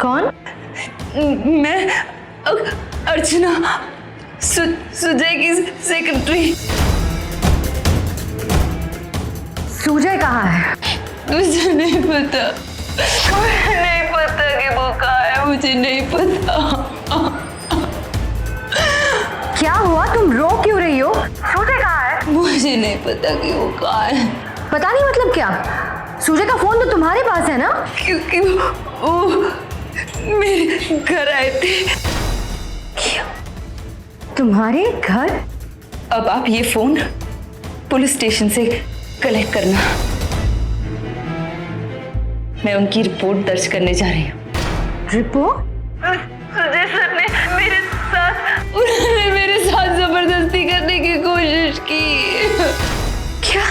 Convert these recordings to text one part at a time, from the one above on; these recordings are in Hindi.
कौन? मैं अर्चना, सुजय की सेक्रेटरी। सुजय कहाँ है? मुझे नहीं पता, मुझे नहीं पता कि वो कहाँ है, मुझे नहीं पता। क्या हुआ? तुम रो क्यों रही हो? सुजय कहाँ है? मुझे नहीं पता कि वो कहाँ है। पता नहीं मतलब क्या? सुजय का फोन तो तुम्हारे पास है ना? क्योंकि वो मेरे घर आए थे। तुम्हारे घर? अब आप ये फोन पुलिस स्टेशन से कलेक्ट करना। मैं उनकी रिपोर्ट दर्ज करने जा रही हूँ। रिपोर्ट? सुजय सर ने मेरे साथ जबरदस्ती करने की कोशिश की। क्या?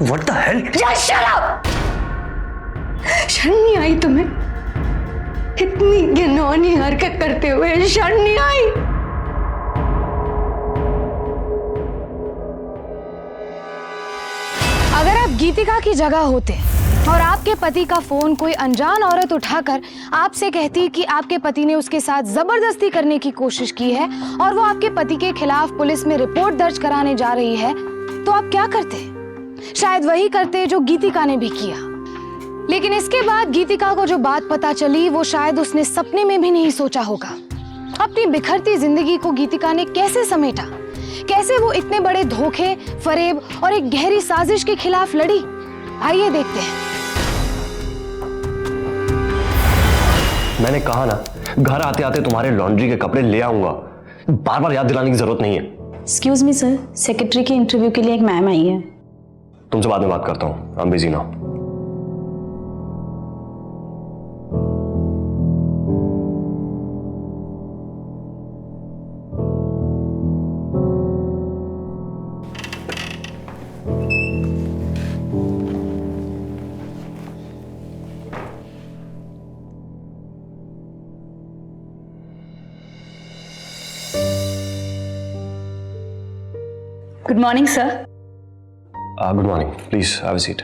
What the hell? Just shut up! शर्म नहीं आई तुम्हें? इतनी घिनौनी हरकत करते हुए शर्म नहीं आई? अगर आप गीतिका की जगह होते और आपके पति का फोन कोई अनजान औरत उठाकर आपसे कहती कि आपके पति ने उसके साथ जबरदस्ती करने की कोशिश की है और वो आपके पति के खिलाफ पुलिस में रिपोर्ट दर्ज कराने जा रही है, तो आप क्या करते? शायद वही करते जो गीतिका ने भी किया। लेकिन इसके बाद गीतिका को जो बात पता चली वो शायद उसने सपने में भी नहीं सोचा होगा। अपनी बिखरती जिंदगी को गीतिका ने कैसे समेटा, कैसे वो इतने बड़े धोखे, फरेब और एक गहरी साजिश के खिलाफ लड़ी। आइए देखते हैं। मैंने कहा ना, घर आते आते तुम्हारे लॉन्ड्री के कपड़े ले आऊंगा। बार बार याद दिलाने की जरूरत नहीं है। एक्सक्यूज मी सर, सेक्रेटरी के इंटरव्यू के लिए एक मैम आई है। तुमसे बाद में बात करता हूँ, I am busy now. Good morning sir. Good morning, please have a seat.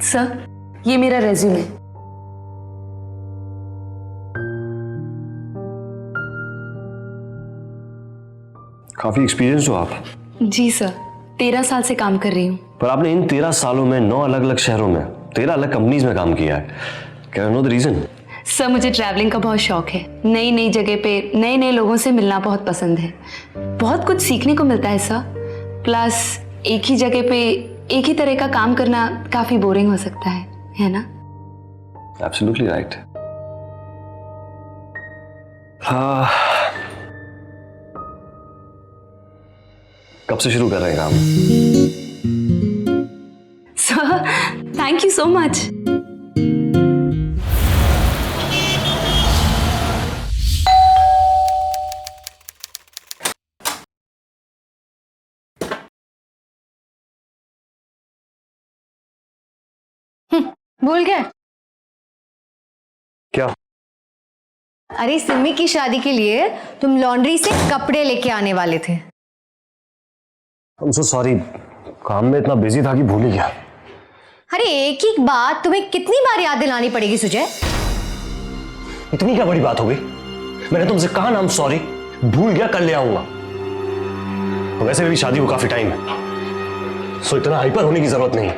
Sir, ये मेरा रेज्यूमे। काफी एक्सपीरियंस हो आप। जी सर, 13 साल से काम कर रही हूँ। पर आपने इन 13 सालों में 9 अलग अलग शहरों में 13 अलग कंपनीज में काम किया है। Can I know the reason? Sir, मुझे ट्रैवलिंग का बहुत शौक है। नई नई जगह पे नए नए लोगों से मिलना बहुत पसंद है। बहुत कुछ सीखने को मिलता है सर। प्लस एक ही जगह पे एक ही तरह का काम करना काफी बोरिंग हो सकता है ना? Absolutely right. हाँ, कब से शुरू कर रहे हैं काम? Sir, thank you so much. भूल गए? क्या? अरे सिमी की शादी के लिए तुम लॉन्ड्री से कपड़े लेके आने वाले थे। I'm so sorry, काम में इतना बिजी था कि भूल ही गया। अरे एक ही बात तुम्हें कितनी बार याद दिलानी पड़ेगी सुजय? इतनी क्या बड़ी बात हो गई? मैंने तुमसे कहा ना, I'm sorry, भूल गया, कल ले आऊंगा। वैसे भी शादी को काफी टाइम है, सो इतना हाइपर होने की जरूरत नहीं।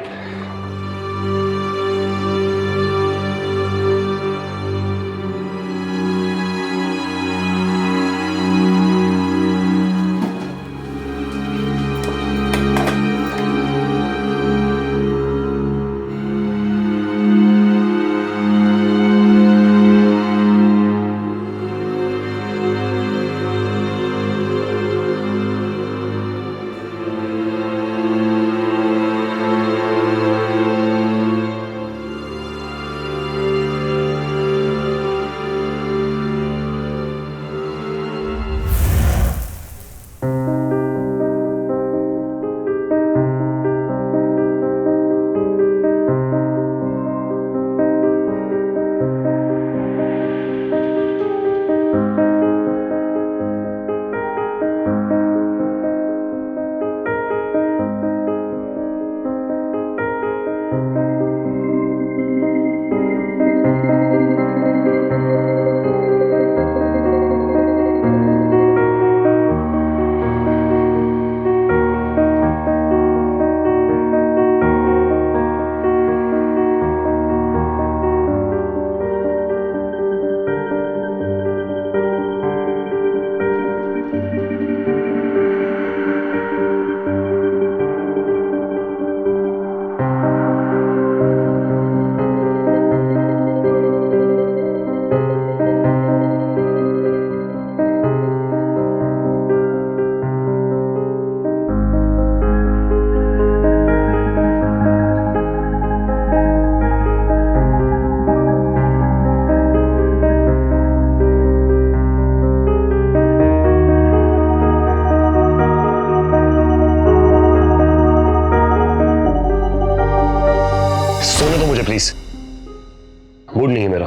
सोने दो मुझे प्लीज, मूड नहीं है मेरा।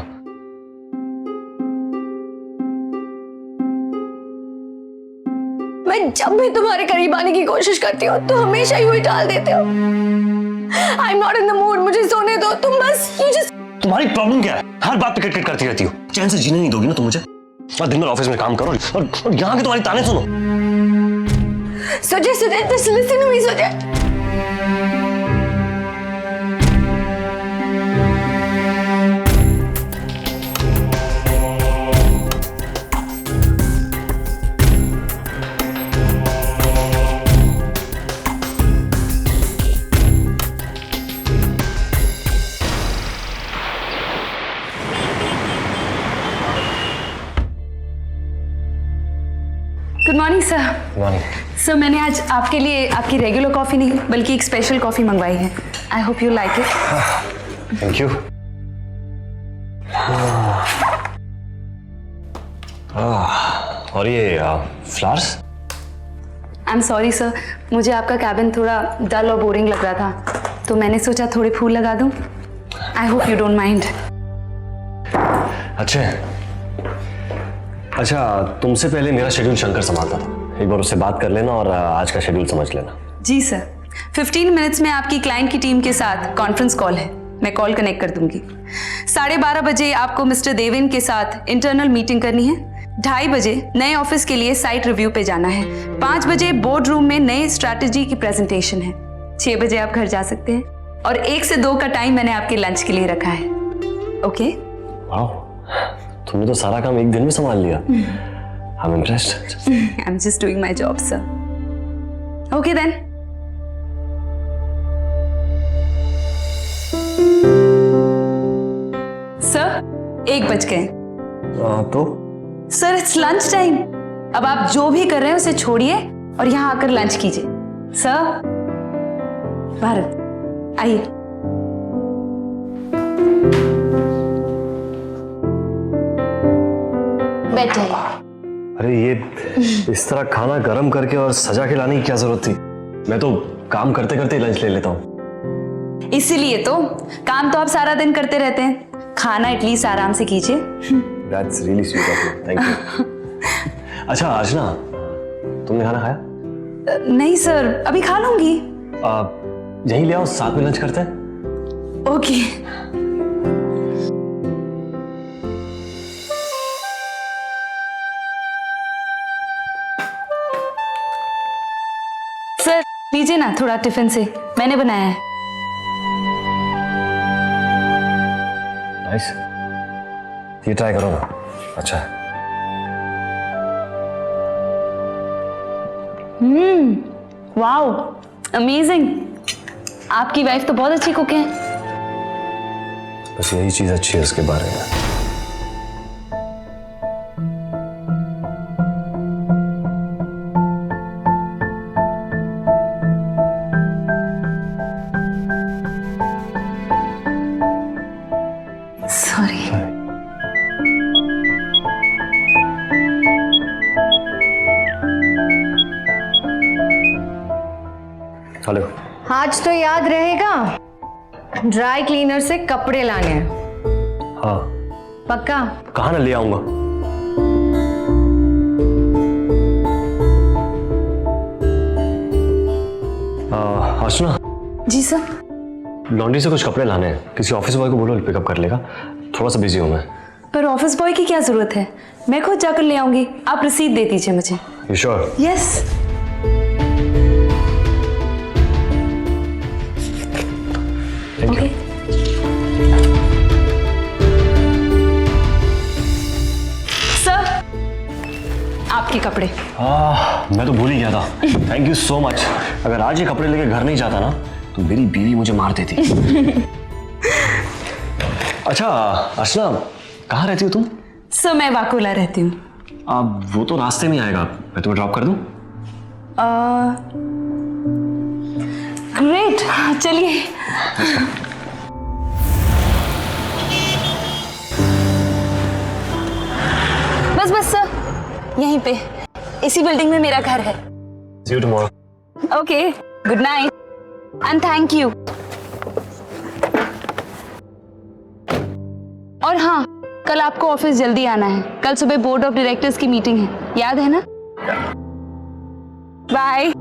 मैं जब भी तुम्हारे करीब आने की कोशिश करती हूँ तो हमेशा यूं ही टाल देते हो। I am not in the mood, मुझे सोने दो। तुम बस तुम्हारी प्रॉब्लम क्या है? हर बात पे किटकिट करती रहती हो। चैन से जीने नहीं दोगी ना तुम मुझे। और दिन भर ऑफिस में काम करो और यहाँ के तुम्हारी ताने सुनो। Sujay Sujay just listen to me Sujay. Good morning sir. Morning. Sir मैंने आज आपके लिए आपकी रेगुलर कॉफ़ी नहीं बल्कि एक स्पेशल कॉफ़ी मंगवाई है। I hope you like it. Thank you. और ये flowers? I am sorry sir, मुझे आपका कैबिन थोड़ा डल और बोरिंग लग रहा था तो मैंने सोचा थोड़े फूल लगा दूं। I hope you don't mind. अच्छा, तुमसे पहले मेरा शेड्यूल शंकर संभालता था। एक बार उससे बात कर लेना और आज का शेड्यूल समझ लेना। जी सर। 15 मिनट्स में आपकी क्लाइंट की टीम के साथ कॉन्फ्रेंस कॉल है, मैं कॉल कनेक्ट कर दूंगी। 12:30 बजे आपको मिस्टर देवेन के साथ इंटरनल मीटिंग करनी है। 2:30 बजे नए ऑफिस के लिए साइट रिव्यू पे जाना है। 5 बजे बोर्ड रूम में नए स्ट्रैटेजी की प्रेजेंटेशन है। 6 बजे आप घर जा सकते हैं और 1 से 2 का टाइम मैंने आपके लंच के लिए रखा है। ओके? वाह, तुमने तो सारा काम एक दिन में संभाल लिया। I am impressed. I am just doing my job sir. Okay then. Sir 1 बज गए। तो सर इट्स लंच टाइम। अब आप जो भी कर रहे हैं उसे छोड़िए और यहाँ आकर लंच कीजिए। सर भारत आइए। बैठिए। अरे ये इस तरह खाना गर्म करके और सजा के लाने की क्या जरूरत थी? मैं तो काम करते करते लंच ले लेता हूँ। इसीलिए तो काम तो आप सारा दिन करते रहते हैं, खाना एटलीस्ट आराम से कीजिए। That's really sweet of you. Thank you. अच्छा अर्चना, तुमने खाना खाया? नहीं सर, अभी खा लूंगी। यहीं ले आओ, साथ में लंच करते हैं। ओके। सर लीजिए ना थोड़ा टिफिन से, मैंने बनाया है। नाइस, ये ट्राई करो ना। अच्छा है। Wow amazing. आपकी वाइफ तो बहुत अच्छी कुक है। बस यही चीज अच्छी है उसके बारे में। सॉरी। हेलो। आज तो याद रहेगा, ड्राई क्लीनर से कपड़े लाने हैं। हाँ पक्का? कहाँ ना ले आऊंगा। जी सर। लॉन्ड्री से कुछ कपड़े लाने हैं, किसी ऑफिस बॉय को बोलो पिकअप कर लेगा, थोड़ा सा बिजी हूँ मैं। पर ऑफिस बॉय की क्या जरूरत है, मैं खुद जाकर ले आऊंगी, आप रसीद दे दीजिए मुझे। You sure? Yes. Okay. Sir, आपके कपड़े। मैं तो भूल ही गया था। Thank you so much. अगर आज ये कपड़े लेके घर नहीं जाता ना तो मेरी बीवी मुझे मार देती। अच्छा अर्चना, कहाँ रहती हो तुम? सर मैं वाकुला रहती हूँ। अब वो तो रास्ते में आएगा, मैं तुम्हें ड्रॉप कर दूं? ग्रेट, चलिए। बस बस सर, यहीं पे इसी बिल्डिंग में मेरा घर है। See you tomorrow. Okay, good night and thank you. और हाँ, कल आपको ऑफिस जल्दी आना है, कल सुबह बोर्ड ऑफ डायरेक्टर्स की मीटिंग है, याद है ना? बाय।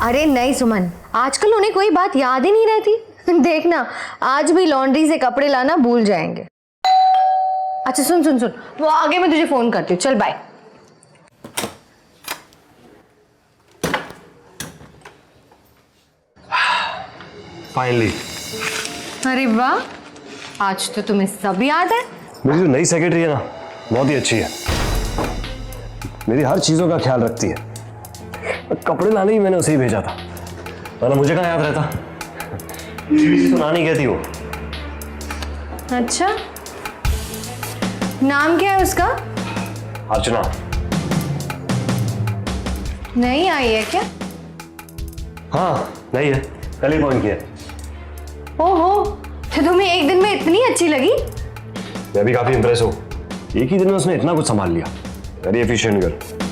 अरे नहीं सुमन, आजकल उन्हें कोई बात याद ही नहीं रहती। देखना आज भी लॉन्ड्री से कपड़े लाना भूल जाएंगे। अच्छा सुन सुन सुन, वो आगे मैं तुझे फोन करती हूँ, चल बाय। फाइनली। अरे वाह, आज तो तुम्हें सब याद है। मेरी जो नई सेक्रेटरी है ना, बहुत ही अच्छी है, मेरी हर चीजों का ख्याल रखती है। कपड़े लाने ही मैंने उसे ही भेजा था, वरना मुझे कहाँ याद रहता। तो नानी कहती हो। अच्छा, नाम क्या है उसका? अर्चना। नहीं आई है क्या? हाँ नहीं है, कल ही फोन किया। ओहो, तो तुम्हें एक दिन में इतनी अच्छी लगी? मैं भी काफी इंप्रेस हूँ, एक ही दिन में उसने इतना कुछ संभाल लिया। Very efficient girl.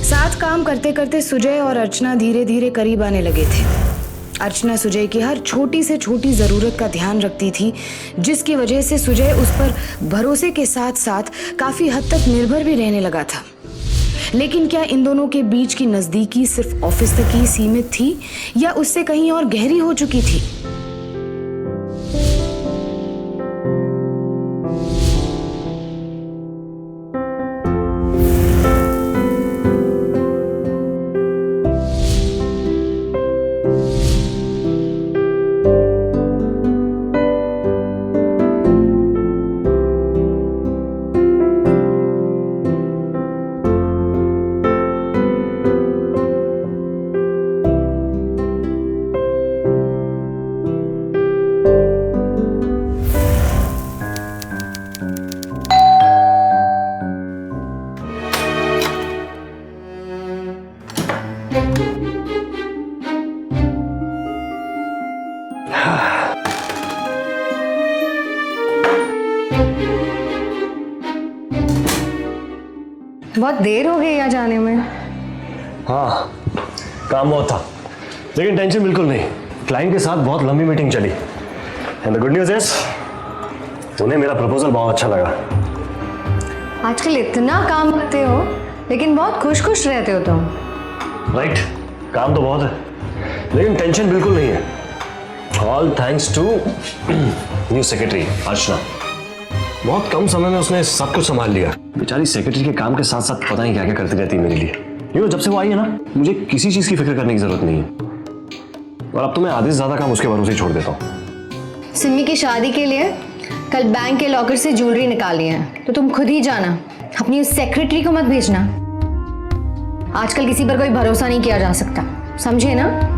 साथ काम करते करते सुजय और अर्चना धीरे धीरे करीब आने लगे थे। अर्चना सुजय की हर छोटी से छोटी जरूरत का ध्यान रखती थी, जिसकी वजह से सुजय उस पर भरोसे के साथ साथ काफी हद तक निर्भर भी रहने लगा था। लेकिन क्या इन दोनों के बीच की नजदीकी सिर्फ ऑफिस तक ही सीमित थी या उससे कहीं और गहरी हो चुकी थी? बहुत देर हो गई यहाँ जाने में। हाँ काम बहुत था, लेकिन टेंशन बिल्कुल नहीं। क्लाइंट के साथ बहुत लंबी मीटिंग चली and the good news is उन्हें मेरा प्रपोजल बहुत अच्छा लगा। आजकल इतना काम करते हो लेकिन बहुत खुश खुश रहते हो तुम। राइट, काम तो बहुत है लेकिन टेंशन बिल्कुल नहीं है। All thanks to new secretary Archana. बहुत कम समय में उसने सब कुछ संभाल लिया। बेचारी सेक्रेटरी के काम के साथ साथ पता नहीं क्या क्या करती रहती है मेरे लिए। जब से वो आई है ना, मुझे किसी चीज की फिक्र करने की जरूरत नहीं है, और अब तो मैं आधे से ज्यादा काम उसके भरोसे ही छोड़ देता हूँ। सिमी की शादी के लिए कल बैंक के लॉकर से ज्वेलरी निकाली है, तो तुम खुद ही जाना, अपनी उस सेक्रेटरी को मत भेजना। आजकल किसी पर कोई भरोसा नहीं किया जा सकता, समझे ना?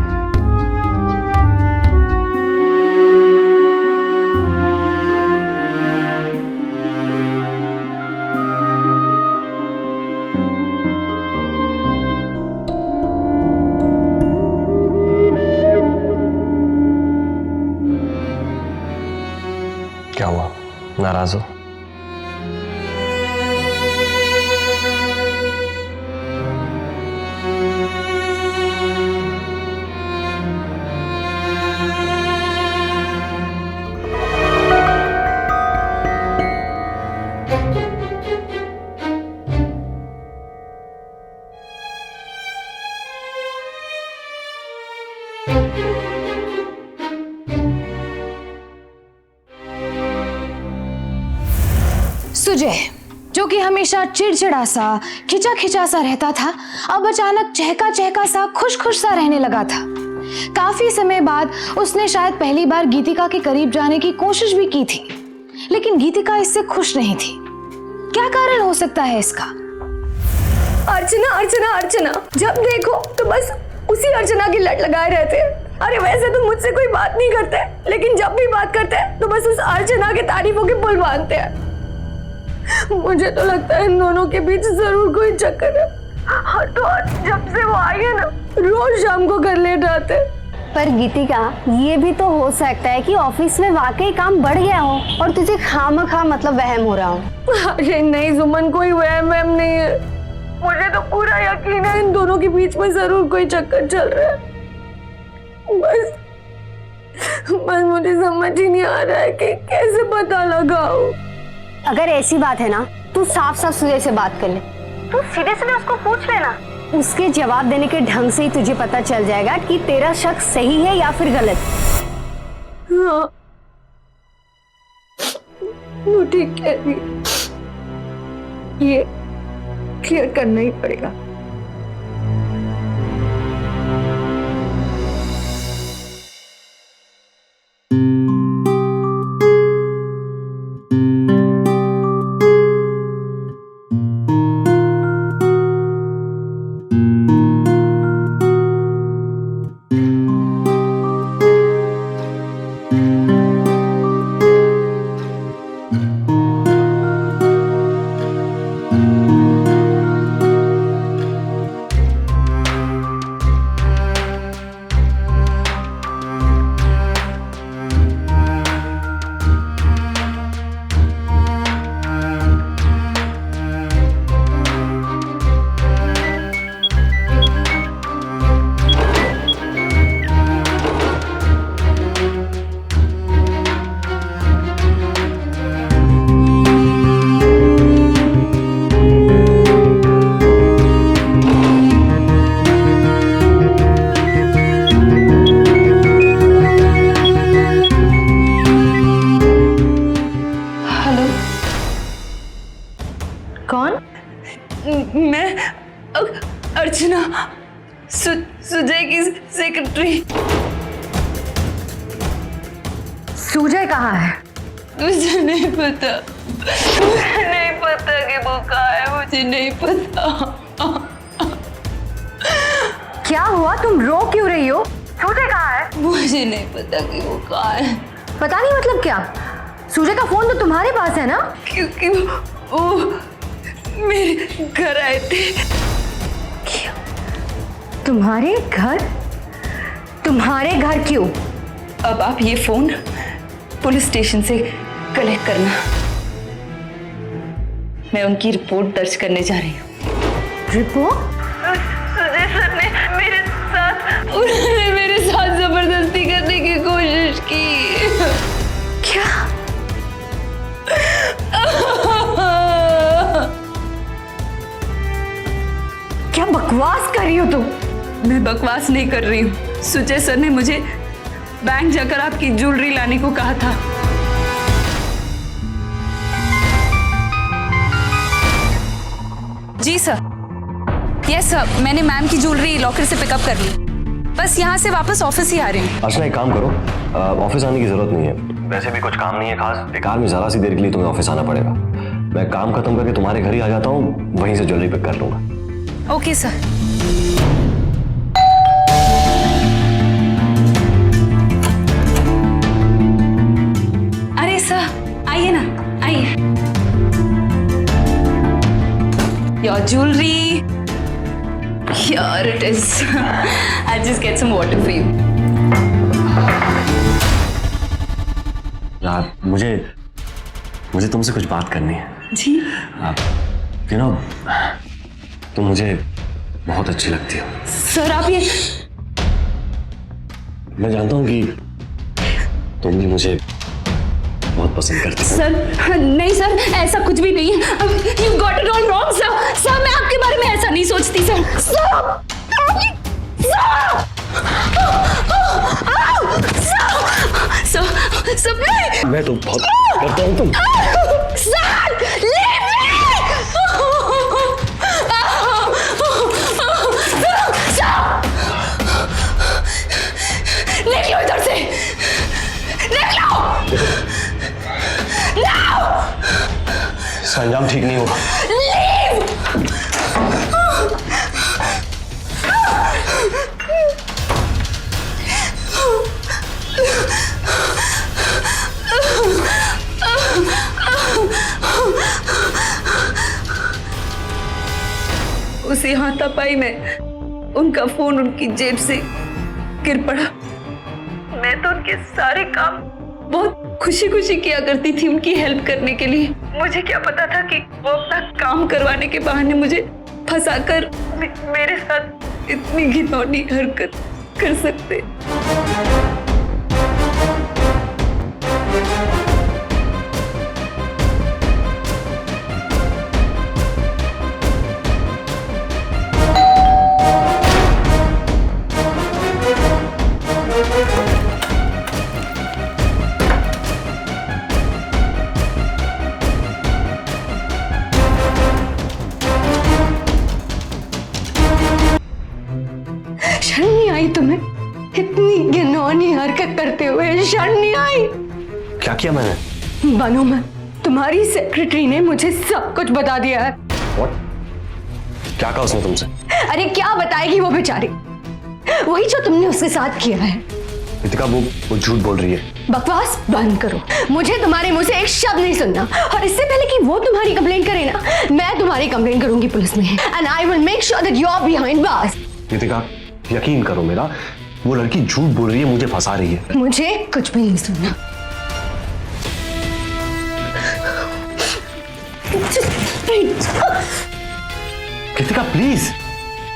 क्या हुआ? नाराज हो? सुजय, जो कि हमेशा चिड़चिड़ा सा खिंचा खिंचा सा रहता था, अब अचानक चहका चहका सा खुश खुश सा रहने लगा था। काफी समय बाद उसने शायद पहली बार गीतिका के करीब जाने की कोशिश भी की थी, लेकिन गीतिका इससे खुश नहीं थी। क्या कारण हो सकता है इसका? अर्चना अर्चना अर्चना, जब देखो तो बस उसी अर्चना की लट लगाए रहते हैं। अरे वैसे तो मुझसे कोई बात नहीं करते, लेकिन जब भी बात करते हैं तो बस उस अर्चना के तारीफों के पुल बांधते हैं। मुझे तो लगता है इन दोनों के बीच जरूर कोई चक्कर है। तो जब से वो आई है ना, रोज शाम को घर लेट आते हैं। पर गीतिका, ये भी तो हो सकता है कि ऑफिस में वाकई काम बढ़ गया हो और तुझे खामखा मतलब वहम हो रहा हो। अरे नहीं सुमन, कोई वहम नहीं है। मुझे तो पूरा यकीन है इन दोनों के बीच में जरूर कोई चक्कर चल रहा है। बस मुझे समझ ही नहीं आ रहा है कि कैसे पता लगाऊं। अगर ऐसी बात है ना, तू साफ साफ सुजय से बात कर ले। तू सीधे सीधे उसको पूछ लेना। उसके जवाब देने के ढंग से ही तुझे पता चल जाएगा कि तेरा शक सही है या फिर गलत। हाँ, वो ठीक कह रही। ये क्लियर करना ही पड़ेगा। मैं अर्चना, सुजय की सेक्रेटरी। सुजय कहाँ है? मुझे नहीं पता, मुझे नहीं पता कि वो कहाँ है, मुझे नहीं पता। क्या हुआ? तुम रो क्यों रही हो? सुजय कहाँ है? मुझे नहीं पता कि वो कहाँ है। पता नहीं मतलब क्या? सुजय का फोन तो तुम्हारे पास है ना? क्योंकि वो मेरे घर आए थे। क्या? तुम्हारे घर? तुम्हारे घर क्यों? अब आप ये फोन पुलिस स्टेशन से कलेक्ट करना। मैं उनकी रिपोर्ट दर्ज करने जा रही हूँ। रिपोर्ट? सुजय सर ने उन्होंने मेरे साथ जबरदस्ती करने की कोशिश की। क्या? क्या बकवास कर रही हो तुम? मैं बकवास नहीं कर रही हूँ। सुजय सर ने मुझे बैंक जाकर आपकी ज्वेलरी लाने को कहा था। जी सर। यस सर, मैंने मैम की ज्वेलरी लॉकर से पिकअप कर ली। बस यहाँ से वापस ऑफिस ही आ रही हूँ। अर्चना, एक काम करो, ऑफिस आने की जरूरत नहीं है। वैसे भी कुछ काम नहीं है खास। एक कार में जरा सी देर के लिए तुम्हें ऑफिस आना पड़ेगा। मैं काम खत्म करके तुम्हारे घर ही आ जाता हूँ, वहीं से ज्वेलरी पिक कर लूंगा। Okay sir. अरे सर, आइए ना, आइए। Your jewellery, here it is. I'll just get some water for you. यार, मुझे मुझे तुमसे कुछ बात करनी है। जी। यू नो, तुम मुझे बहुत अच्छी लगती हो। सर आप ये मैं जानता हूँ कि तुम भी मुझे बहुत पसंद करती हो। सर नहीं सर, ऐसा कुछ भी नहीं है। You got it all wrong sir. Sir मैं आपके बारे में ऐसा नहीं सोचती सर। सर मैं तो बहुत करता हूँ तुम। निकलो इधर से, निकलो। इसका अंजाम ठीक नहीं होगा। उसी हाथापाई में उनका फोन उनकी जेब से गिर पड़ा। मैं तो उनके सारे काम बहुत खुशी खुशी किया करती थी उनकी हेल्प करने के लिए। मुझे क्या पता था कि वो अपना काम करवाने के बहाने मुझे फंसाकर मेरे साथ इतनी घिनौनी हरकत कर सकते। शर्म नहीं आई तुम्हें? इतनी घिनौनी हरकत करते हुए शर्म नहीं आई? क्या किया मैंने? बानो मैं, तुम्हारी सेक्रेटरी ने मुझे सब कुछ बता दिया है। What? क्या कहा उसने तुमसे? अरे क्या बताएगी वो बेचारी, वही जो तुमने उसके साथ किया है। रितिका वो झूठ बोल रही है। बकवास बंद करो, मुझे तुम्हारे मुंह से एक शब्द नहीं सुनना। और इससे पहले कि वो तुम्हारी कंप्लेंट करे ना, मैं तुम्हारी कंप्लेंट करूंगी पुलिस में। And I will make sure that you are behind bars. Ritika यकीन करो मेरा, वो लड़की झूठ बोल रही है, मुझे फंसा रही है। मुझे कुछ भी नहीं सुनना। रितिका प्लीज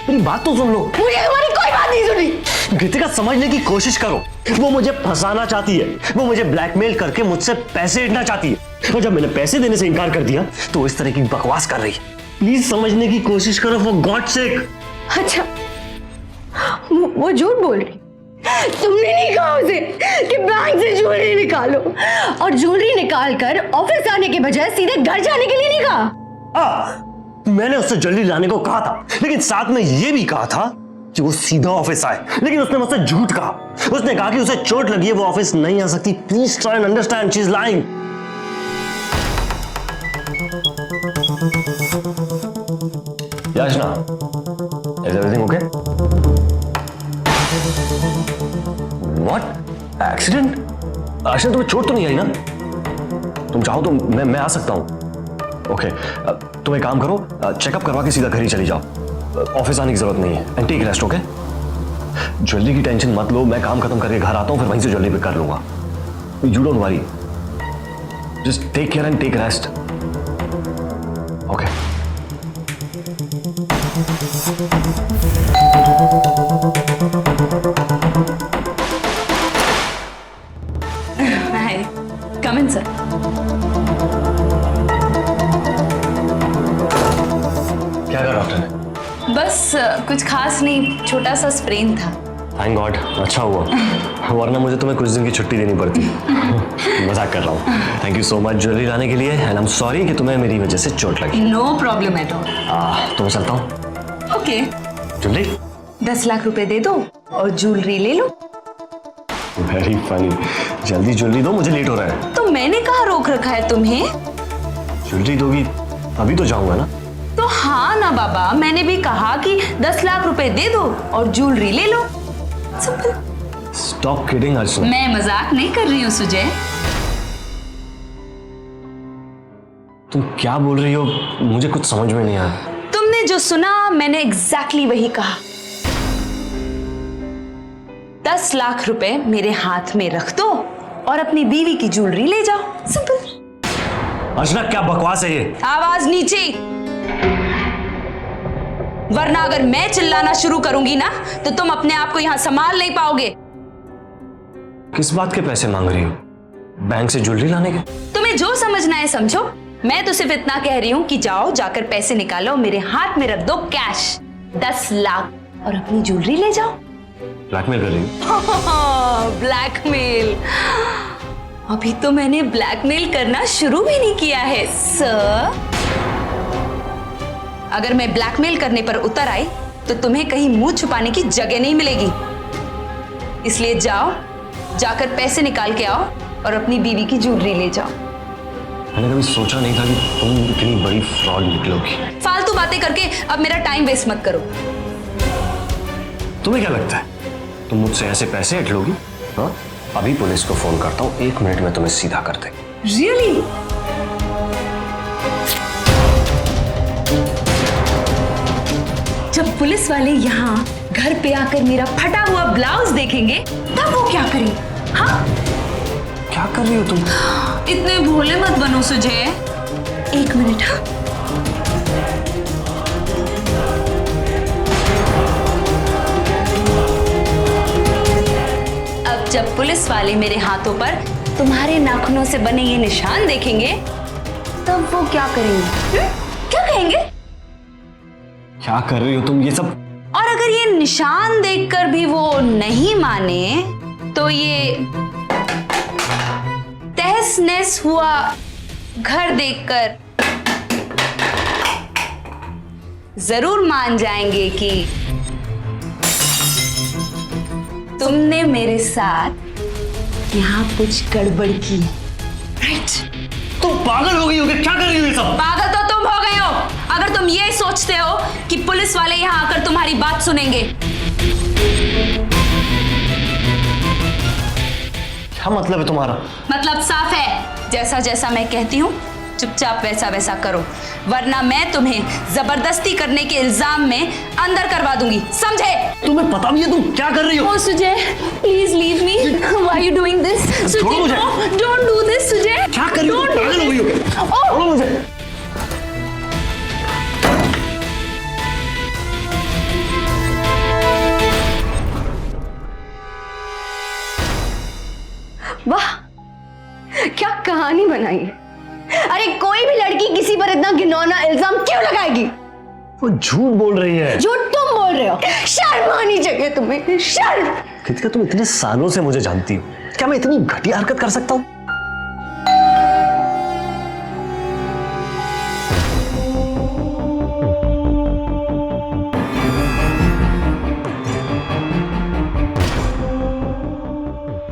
मेरी बात तो सुन लो। मुझे तुम्हारी कोई बात नहीं सुनी। रितिका समझने की कोशिश करो, वो मुझे फंसाना चाहती है, वो मुझे ब्लैकमेल करके मुझसे पैसे लेना चाहती है। और जब मैंने पैसे देने से इनकार कर दिया तो वो इस तरह की बकवास कर रही है। प्लीज समझने की कोशिश करो फॉर गॉड सेक। अच्छा वो झूठ बोल रही? तुमने नहीं कहा उसे कि बैंक से ज्वेलरी निकालो, और ज्वेलरी निकाल कर ऑफिस आने के बजाय सीधे घर जाने के लिए नहीं कहा? मैंने उससे जल्दी लाने को कहा था, लेकिन साथ में ये भी कहा था कि वो सीधा ऑफिस आए, लेकिन उसने मुझसे झूठ कहा। उसने कहा कि उसे चोट लगी है, वो ऑफिस नहीं आ सकती। Please try and understand, she is lying. Yachna, is everything okay? What? Accident? Asha तुम्हें चोट तो नहीं आई ना? तुम चाहो तो मैं आ सकता हूं। ओके, तुम एक काम करो, चेकअप करवा के सीधा घर ही चली जाओ, ऑफिस आने की जरूरत नहीं है। And take rest, okay? Jewellery की टेंशन मत लो, मैं काम खत्म करके घर आता हूं, फिर वहीं से ज्वेलरी पिक कर लूंगा। You don't worry, just take care and take rest, okay? Hi, come in sir. क्या कहा डॉक्टर ने? बस कुछ खास नहीं, छोटा सा स्प्रेन था। थैंक गॉड, अच्छा हुआ, वरना मुझे तुम्हें कुछ दिन की छुट्टी देनी पड़ती। मजाक कर रहा हूँ। Thank you so much jewellery लाने के लिए, एंड आई एम सॉरी कि तुम्हें मेरी वजह से चोट लगी। No problem at all. तो मैं चलता हूँ। ओके, ज्वेलरी 10 लाख रुपए दे दो और ज्वेलरी ले लो। वेरी फनी, जल्दी ज्वेलरी दो, मुझे लेट हो रहा है। तो मैंने कहाँ रोक रखा है तुम्हें? ज्वेलरी दोगी तभी तो जाऊंगा ना। तो हाँ ना बाबा, मैंने भी कहा कि 10 लाख रुपए दे दो और ज्वेलरी ले लो। सिंपल। स्टॉप किडिंग अर्चना। मैं मजाक नहीं कर रही हूँ सुजय। तुम क्या बोल रही हो, मुझे कुछ समझ में नहीं आया। तुमने जो सुना मैंने एग्जैक्टली वही कहा। 10 लाख रुपए मेरे हाथ में रख दो और अपनी बीवी की ज्वेलरी ले जाओ। सिंपल। अर्चना क्या बकवास है ये? आवाज नीचे, वरना अगर मैं चिल्लाना शुरू करूंगी ना तो तुम अपने आप को यहां संभाल नहीं पाओगे। किस बात के पैसे मांग रही हो? बैंक से ज्वेलरी लाने के? तुम्हें जो समझना है समझो, मैं तो सिर्फ इतना कह रही हूं कि जाओ जाकर पैसे निकालो, मेरे हाथ में रख दो कैश 10 लाख और अपनी ज्वेलरी ले जाओ। ब्लैकमेल कर रही हो? ब्लैकमेल? अभी तो मैंने ब्लैकमेल करना शुरू भी नहीं किया है सर। अगर मैं ब्लैकमेल करने पर उतर आई तो तुम्हें कहीं मुंह छुपाने की जगह नहीं मिलेगी। इसलिए जाओ, जाकर पैसे निकाल के आओ और अपनी बीवी की ज्वेलरी ले जाओ। मैंने कभी सोचा नहीं था कि तुम इतनी बड़ी फ्रॉड निकलोगी। फालतू बातें करके अब मेरा टाइम वेस्ट मत करो। तुम्हें क्या लगता है तुम मुझसे ऐसे पैसे हट लोगी? हाँ, अभी पुलिस को फोन करता हूँ, 1 मिनट में तुम्हें सीधा कर देंगे। रियली? जब पुलिस वाले यहाँ घर पे आकर मेरा फटा हुआ ब्लाउज देखेंगे तब वो क्या करेंगे? हाँ, क्या कर रही हो तुम? इतने भोले मत बनो सुजय। 1 मिनट। हाँ, अब जब पुलिस वाले मेरे हाथों पर तुम्हारे नाखूनों से बने ये निशान देखेंगे तब वो क्या करेंगे? क्या कहेंगे? क्या कर रही हो तुम ये सब? और अगर ये निशान देखकर भी वो नहीं माने तो ये तहस नहस हुआ घर देखकर जरूर मान जाएंगे कि तुमने मेरे साथ यहाँ कुछ गड़बड़ की है। राइट? तुम पागल हो गई हो? क्या कर रही हो ये सब? पागल तो तुम हो गए हो अगर तुम ये सोचते हो कि पुलिस वाले यहाँ आकर तुम्हारी बात सुनेंगे। क्या मतलब है तुम्हारा? मतलब साफ है, जैसा जैसा मैं कहती हूँ चुपचाप वैसा वैसा करो, वरना मैं तुम्हें जबरदस्ती करने के इल्जाम में अंदर करवा दूंगी, समझे? तुम्हें पता भी है तुम क्या कर रही हो? Oh, Sujay, please leave me. Why are you doing this? छोड़ो मुझे। Sujay, don't do this, Sujay. क्या कर रही हो? Don't do पागल हो गई हो क्या? Oh! छोड़ो मुझे। वाह, क्या कहानी बनाई है। अरे कोई भी लड़की किसी पर इतना घिनौना इल्जाम क्यों लगाएगी? वो झूठ बोल रही है। झूठ तुम बोल रहे हो। शर्म आनी चाहिए तुम्हें, शर्म। कृतिका, तुम इतने सालों से मुझे जानती हो, क्या मैं इतनी घटिया हरकत कर सकता हूँ?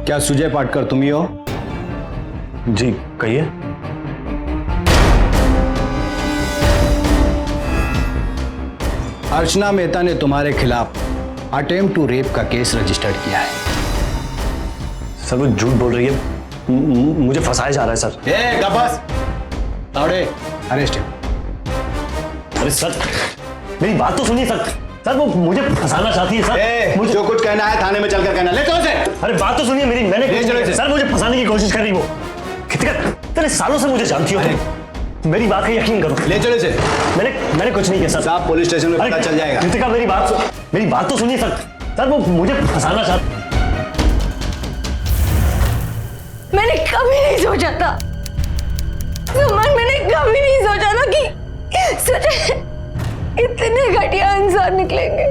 क्या सुजय पाटकर तुम ही हो? जी कहिए। अर्चना मेहता ने तुम्हारे खिलाफ अटेम्प्ट टू रेप का केस रजिस्टर्ड किया है। सर वो झूठ बोल रही है, मुझे फंसाया जा रहा है सर। ए गबस, तावड़े, अरेस्ट हिम। अरे सर मेरी बात तो सुनिए सर। सर वो मुझे फंसाना चाहती है सर। मुझे जो कुछ कहना है थाने में चलकर कहना। ले चलो से। अरे बात तो सुनिए मेरी, मैंने ले चलो इसे। सर मुझे फंसाने की कोशिश कर रही वो। कृतिका, इतने सालों से मुझे जानती हो तुम, मेरी बात का यकीन करो। ले चलो इसे। मैंने कुछ नहीं किया सर। साहब पुलिस स्टेशन में पता चल जाएगा। कृतिका मेरी बात तो सुनिए सर। सर वो मुझे फंसाना चाहती। मैंने कभी नहीं सोचा था सुमन, मैंने कभी नहीं सोचा था कि सुजय इतने घटिया इंसान निकलेंगे।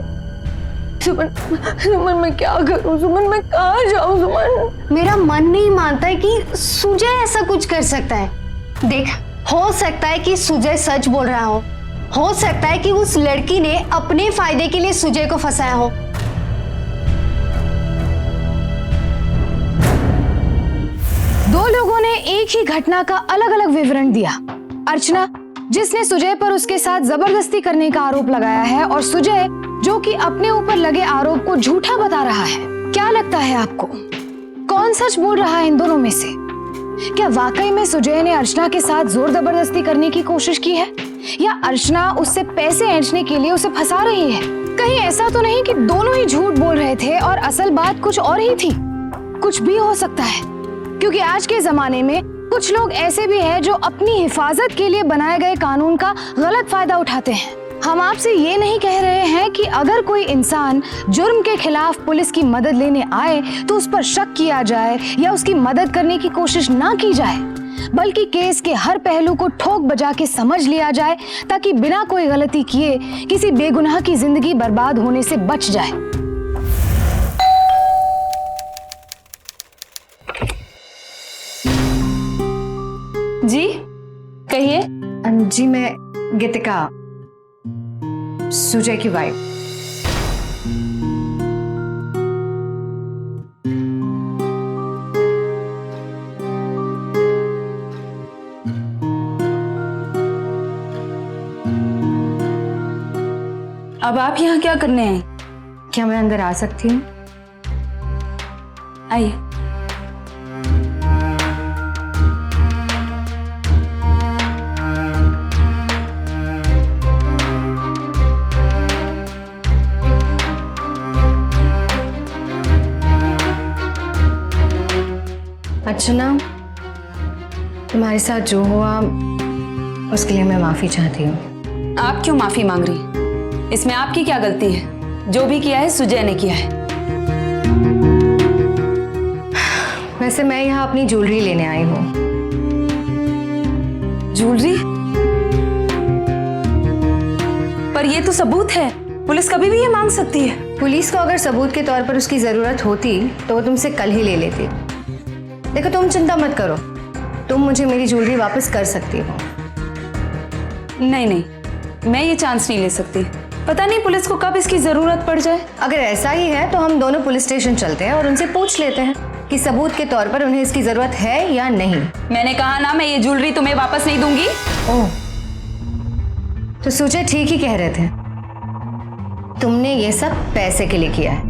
सुमन मैं क्या करूं? सुमन मैं कहाँ जाऊं? सुमन, मेरा मन नहीं मानता है कि सुजय ऐसा कुछ कर सकता है। देख, हो सकता है कि सुजय सच बोल रहा हो सकता है कि उस लड़की ने अपने फायदे के लिए सुजय को फंसाया हो। दो लोगों ने एक ही घटना का अलग अलग विवरण दिया। अर्चना, जिसने सुजय पर उसके साथ जबरदस्ती करने का आरोप लगाया है, और सुजय जो कि अपने ऊपर लगे आरोप को झूठा बता रहा है। क्या लगता है आपको, कौन सच बोल रहा है इन दोनों में से? क्या वाकई में सुजय ने अर्चना के साथ जोर जबरदस्ती करने की कोशिश की है, या अर्चना उससे पैसे ऐंठने के लिए उसे फंसा रही है? कहीं ऐसा तो नहीं कि दोनों ही झूठ बोल रहे थे और असल बात कुछ और ही थी? कुछ भी हो सकता है, क्योंकि आज के जमाने में कुछ लोग ऐसे भी हैं जो अपनी हिफाजत के लिए बनाए गए कानून का गलत फायदा उठाते हैं। हम आपसे ये नहीं कह रहे हैं कि अगर कोई इंसान जुर्म के खिलाफ पुलिस की मदद लेने आए तो उस पर शक किया जाए या उसकी मदद करने की कोशिश ना की जाए, बल्कि केस के हर पहलू को ठोक बजा के समझ लिया जाए ताकि बिना कोई गलती किए किसी बेगुनाह की जिंदगी बर्बाद होने से बच जाए। जी कहिए। जी मैं गीतिका, सुजय की वाइफ। अब आप यहाँ क्या करने हैं? क्या मैं अंदर आ सकती हूँ? आइए। अर्चना, तुम्हारे साथ जो हुआ उसके लिए मैं माफी चाहती हूँ। आप क्यों माफी मांग रही हैं? इसमें आपकी क्या गलती है? जो भी किया है सुजय ने किया है। वैसे मैं यहाँ अपनी ज्वेलरी लेने आई हूँ। ज्वेलरी? पर ये तो सबूत है, पुलिस कभी भी ये मांग सकती है। पुलिस को अगर सबूत के तौर पर उसकी जरूरत होती तो वो तुमसे कल ही ले लेती। देखो तुम चिंता मत करो, तुम मुझे मेरी ज्वेलरी वापस कर सकती हो। नहीं नहीं, मैं ये चांस नहीं ले सकती। पता नहीं पुलिस को कब इसकी जरूरत पड़ जाए। अगर ऐसा ही है तो हम दोनों पुलिस स्टेशन चलते हैं और उनसे पूछ लेते हैं कि सबूत के तौर पर उन्हें इसकी जरूरत है या नहीं। मैंने कहा ना, मैं ये ज्वेलरी तुम्हें वापस नहीं दूंगी। ओह, तो सुजय ठीक ही कह रहे थे, तुमने ये सब पैसे के लिए किया है।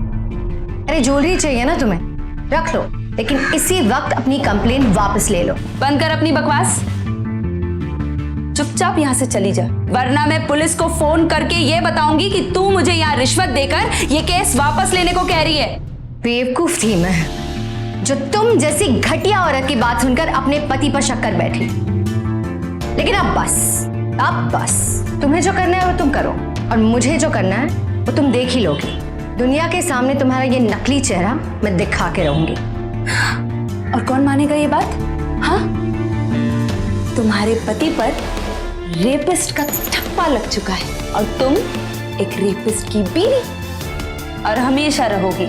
अरे ज्वेलरी चाहिए ना तुम्हें, रख लो, लेकिन इसी वक्त अपनी कंप्लेंट वापस ले लो। बंद कर अपनी बकवास, चुपचाप यहाँ से चली जा, वरना मैं पुलिस को फोन करके ये बताऊंगी कि तू मुझे यहाँ रिश्वत देकर ये केस वापस लेने को कह रही है। बेवकूफ थी मैं, जो तुम जैसी घटिया औरत की बात सुनकर अपने पति पर शक कर बैठी। लेकिन अब बस तुम्हें जो करना है वो तुम करो, और मुझे जो करना है वो तुम देख ही लोगी। दुनिया के सामने तुम्हारा ये नकली चेहरा मैं दिखा के रहूंगी। और कौन मानेगा ये बात? हाँ, तुम्हारे पति पर रेपिस्ट का ठप्पा लग चुका है और तुम एक रेपिस्ट की बीवी, और हमेशा रहोगी।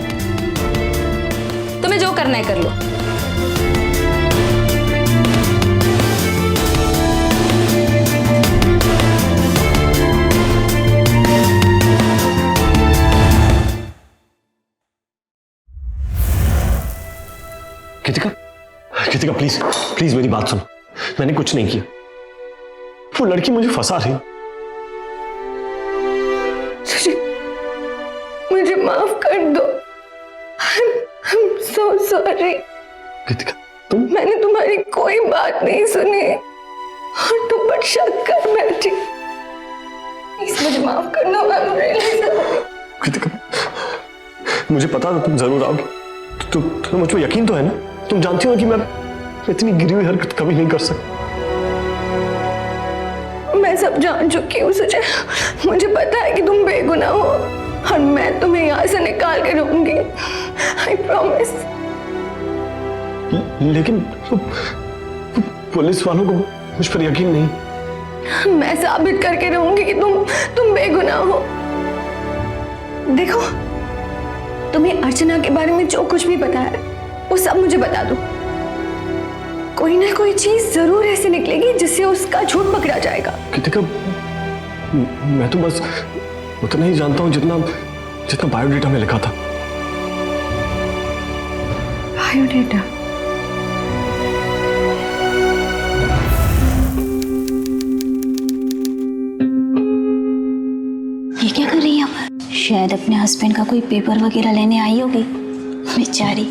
तुम्हें जो करना है कर लो। कृतिका प्लीज प्लीज मेरी बात सुनो, मैंने कुछ नहीं किया। वो लड़की मुझे फंसा रही। मुझे माफ कर दो। I'm so sorry। कृतिका तुम, मैंने तुम्हारी कोई बात नहीं सुनी और तुम पर शक कर बैठी। प्लीज मुझे माफ कर दो। I'm really sorry। कृतिका मुझे पता था तुम जरूर आओगी। तुम्हें मुझ पर यकीन तो है ना? तुम जानती हो कि मैं इतनी गिरी हुई हरकत कभी नहीं कर सकता। मैं सब जान चुकी हूँ सुजय, मुझे पता है कि तुम बेगुनाह हो और मैं तुम्हें यहाँ से निकाल के रहूंगी। I promise। लेकिन पुलिस वालों को मुझ पर यकीन नहीं। मैं साबित करके रहूंगी कि तुम बेगुनाह हो। देखो, तुम्हें अर्चना के बारे में जो कुछ भी पता है वो सब मुझे बता दो। कोई ना कोई चीज जरूर ऐसी निकलेगी जिससे उसका झूठ पकड़ा जाएगा। कृतिका मैं तो बस उतना ही जानता हूँ जितना बायोडेटा में लिखा था। बायोडेटा? ये क्या कर रही है यहाँ पर? शायद अपने हस्बैंड का कोई पेपर वगैरह लेने आई होगी बेचारी।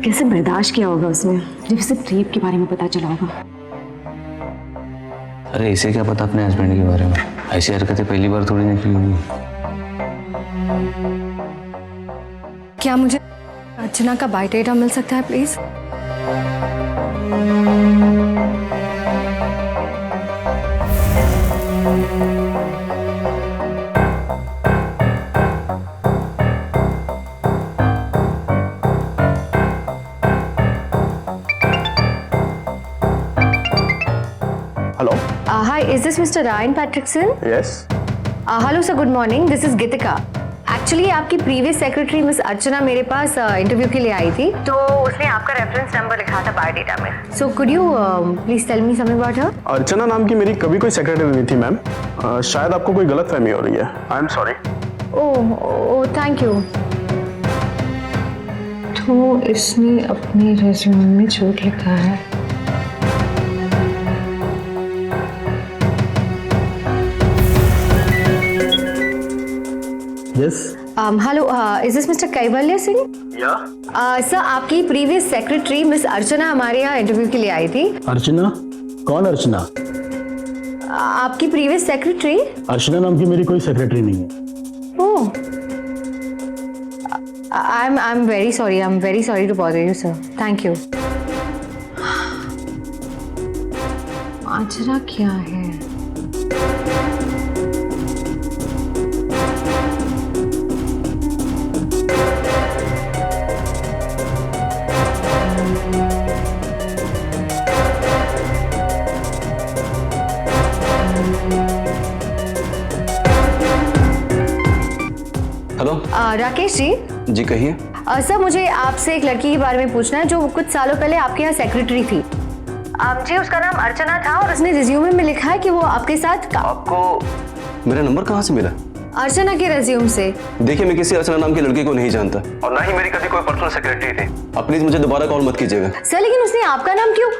कैसे बर्दाश्त किया होगा उसने जब उसे रेप के बारे में पता चला होगा। अरे इसे क्या पता अपने हस्बैंड के बारे में? ऐसी हरकतें पहली बार थोड़ी निकली होगी। क्या मुझे अर्चना का बायोडेटा मिल सकता है please? Hello. Hi, is this Mr. Ryan Patrickson? Yes. Hello sir, good morning, this is Geetika. Actually आपकी प्रीवियस सेक्रेटरी मिस अर्चना मेरे पास इंटरव्यू के लिए आई थी, तो उसने आपका रेफरेंस नंबर लिखा था बायोडेटा में। So could you please tell me something about her? Archana नाम की मेरी कभी कोई सेक्रेटरी नहीं थी मैम। शायद आपको कोई गलतफहमी हो रही है। I am sorry. Oh thank you. तो इसने अपने रेज्यूमे में झूठ लिखा है। Yes. Hello, is this mister कैवल्य सिंह? या। सर, आपकी प्रीवियस सेक्रेटरी मिस अर्चना हमारे यहाँ इंटरव्यू के लिए आई थी। अर्चना? कौन अर्चना? आपकी प्रीवियस सेक्रेटरी? अर्चना नाम की मेरी कोई सेक्रेटरी नहीं है। Oh, I'm very sorry. I'm very sorry to bother you, sir. Thank you. Achara क्या है? हेलो। राकेश जी। जी कहिए। सर, मुझे आपसे एक लड़की के बारे में पूछना है जो कुछ सालों पहले आपके यहाँ सेक्रेटरी थी। जी, उसका नाम अर्चना था और उसने रिज्यूमे में लिखा है कि वो आपके साथ आपको मेरा नंबर कहाँ से मिला? अर्चना के रिज्यूम से। देखिए, मैं किसी अर्चना नाम की लड़की को नहीं जानता और ना ही मेरी कभी कोई पर्सनल सेक्रेटरी थी। आप प्लीज मुझे दोबारा कॉल मत कीजिएगा। सर, लेकिन उसने आपका नाम क्यों?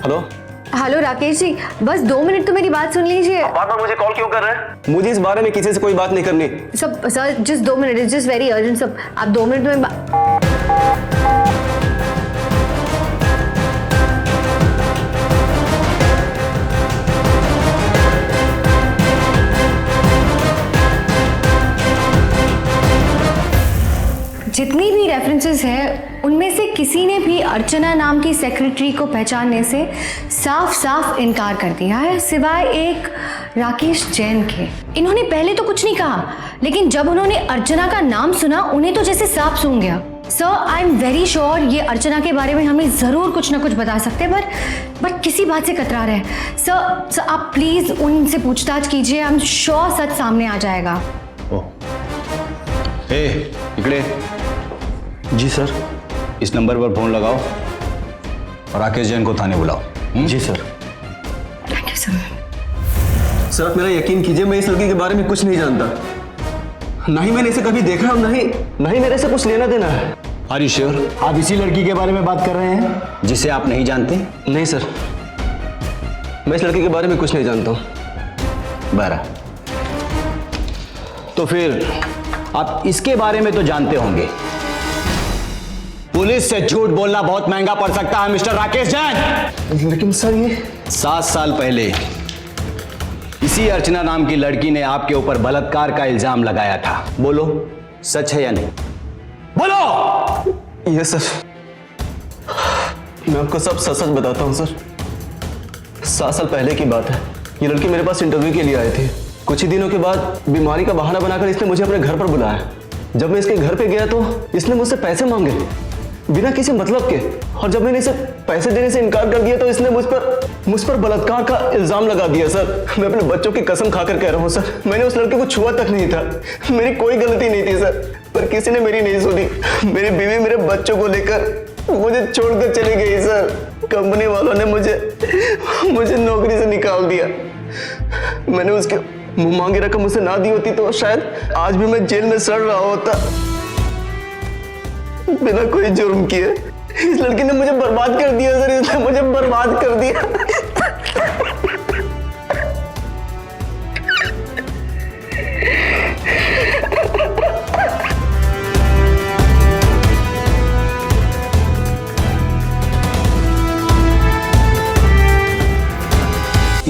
हेलो। हेलो राकेश जी, बस 2 मिनट तो मेरी बात सुन लीजिए। बार बार मुझे कॉल क्यों कर रहे हैं? मुझे इस बारे में किसी से कोई बात नहीं करनी। Sir, just 2 minute, it's just very urgent. सब आप 2 मिनट में जितनी भी रेफरेंसेस है उनमें से किसी ने भी अर्चना नाम की सेक्रेटरी को पहचानने से साफ साफ इनकार कर दिया है, सिवाय एक राकेश जैन के। इन्होंने पहले तो कुछ नहीं कहा, लेकिन जब उन्होंने अर्चना का नाम सुना उन्हें तो जैसे सांप सूंघ गया। Sir, I am very sure ये अर्चना के बारे में हमें जरूर कुछ ना कुछ बता सकते हैं, बट किसी बात से कतरा रहे हैं। सर, आप प्लीज उनसे पूछताछ कीजिए, आई एम श्योर सच सामने आ जाएगा। इकड़े। जी सर। इस नंबर पर फोन लगाओ और राकेश जैन को थाने बुलाओ। जी sir. Thank you sir. Sir, आप मेरा यकीन कीजिए, मैं इस लड़की के बारे में कुछ नहीं जानता। ना ही मैंने इसे कभी देखा और ना ही मेरे से कुछ लेना देना है। Are you sure? आप इसी लड़की के बारे में बात कर रहे हैं जिसे आप नहीं जानते? नहीं सर, मैं इस लड़की के बारे में कुछ नहीं जानता हूँ। 12। तो फिर आप इसके बारे में तो जानते होंगे। पुलिस से झूठ बोलना बहुत महंगा पड़ सकता है मिस्टर राकेश जैन। लेकिन सर, ये 7 साल पहले इसी अर्चना नाम की लड़की ने आपके ऊपर बलात्कार का इल्जाम लगाया था। बोलो, सच है या नहीं? बोलो। यस सर, मैं आपको सब सच सच बताता हूँ सर। 7 साल पहले की बात है। ये लड़की मेरे पास इंटरव्यू के लिए आई थी। कुछ ही दिनों के बाद बीमारी का बहाना बनाकर इसने मुझे अपने घर पर बुलाया। जब मैं इसके घर पे गया तो इसने मुझसे पैसे मांगे बिना किसी मतलब के, और जब मैंने इसे पैसे देने से इनकार कर दिया तो इसने मुझ पर बलात्कार का इल्जाम लगा दिया। सर, मैं अपने बच्चों की कसम खाकर कह रहा हूँ सर, मैंने उस लड़के को छुआ तक नहीं था। मेरी कोई गलती नहीं थी सर, पर किसी ने मेरी नहीं सुनी। मेरी बीवी मेरे बच्चों को लेकर मुझे छोड़कर चली गई सर। कंपनी वालों ने मुझे नौकरी से निकाल दिया। मैंने उसके मुंह मांगी रकम उसे ना दी होती तो शायद आज भी मैं जेल में सड़ रहा होता, बिना कोई जुर्म किए। इस लड़की ने मुझे बर्बाद कर दिया सर, इसने मुझे बर्बाद कर दिया।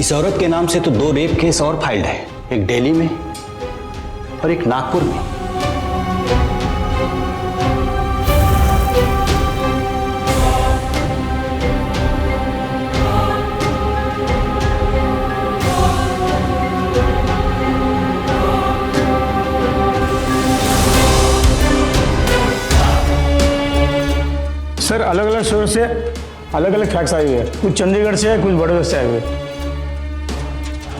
इस औरत के नाम से तो 2 रेप केस और फाइल्ड है, एक दिल्ली में और एक नागपुर में। सर अलग अलग सोर्स से अलग अलग फैक्ट्स आए हुए हैं, कुछ चंडीगढ़ से है, कुछ बड़ौदा से आए हुए हैं।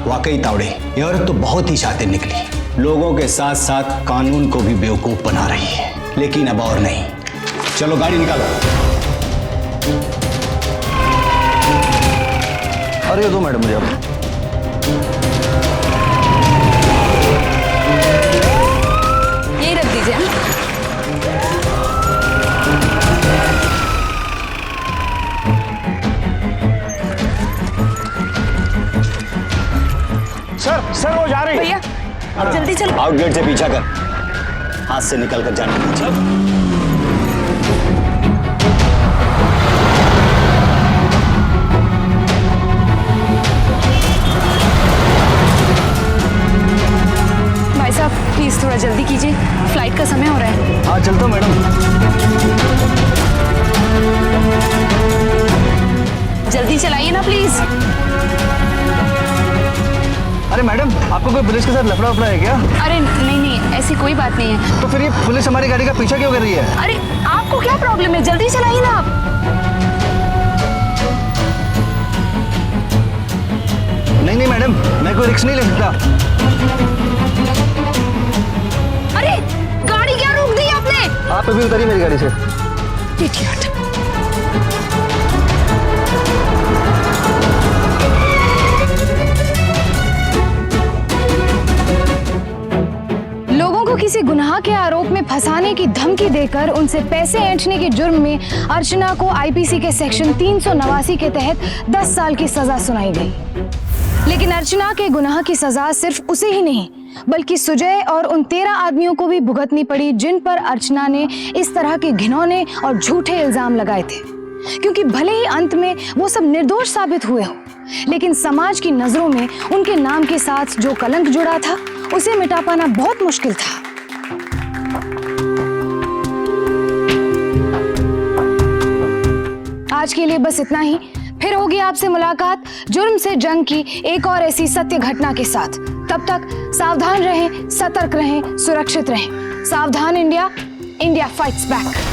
वाकई तावड़े, ये औरत तो बहुत ही शातिर निकली। लोगों के साथ साथ कानून को भी बेवकूफ बना रही है, लेकिन अब और नहीं। चलो गाड़ी निकालो। अरे दो मैडम मुझे आप। यही रख दीजिए। सर वो जा रही है। भैया जल्दी चलो। आउटगेट से पीछा कर, हाथ से निकल कर जाने दीजिए। भाई साहब प्लीज थोड़ा जल्दी कीजिए, फ्लाइट का समय हो रहा है। हाँ चलता हूँ मैडम। जल्दी चलाइए ना प्लीज। अरे मैडम, आपको कोई पुलिस के साथ लफड़ा वफड़ा है क्या? अरे नहीं नहीं, ऐसी कोई बात नहीं है। तो फिर ये पुलिस हमारी गाड़ी का पीछा क्यों कर रही है? अरे आपको क्या प्रॉब्लम है, जल्दी चलाइए ना आप। नहीं नहीं मैडम, मैं कोई रिस्क नहीं ले सकता। अरे गाड़ी क्या रोक दी आपने? आप अभी उतरिए मेरी गाड़ी से। इडियट। लोगों को किसी गुनाह के आरोप में फंसाने की धमकी देकर उनसे पैसे ऐंठने के जुर्म में अर्चना को आईपीसी के सेक्शन 389 के तहत 10 साल की सजा सुनाई गई। लेकिन अर्चना के गुनाह की सजा सिर्फ उसे ही नहीं बल्कि सुजय और उन 13 आदमियों को भी भुगतनी पड़ी जिन पर अर्चना ने इस तरह के घिनौने और झूठे इल्जाम लगाए थे। क्योंकि भले ही अंत में वो सब निर्दोष साबित हुए हो, लेकिन समाज की नजरों में उनके नाम के साथ जो कलंक जुड़ा था उसे मिटा पाना बहुत मुश्किल था। आज के लिए बस इतना ही। फिर होगी आपसे मुलाकात जुर्म से जंग की एक और ऐसी सत्य घटना के साथ। तब तक सावधान रहें, सतर्क रहें, सुरक्षित रहें। सावधान इंडिया, इंडिया फाइट्स बैक।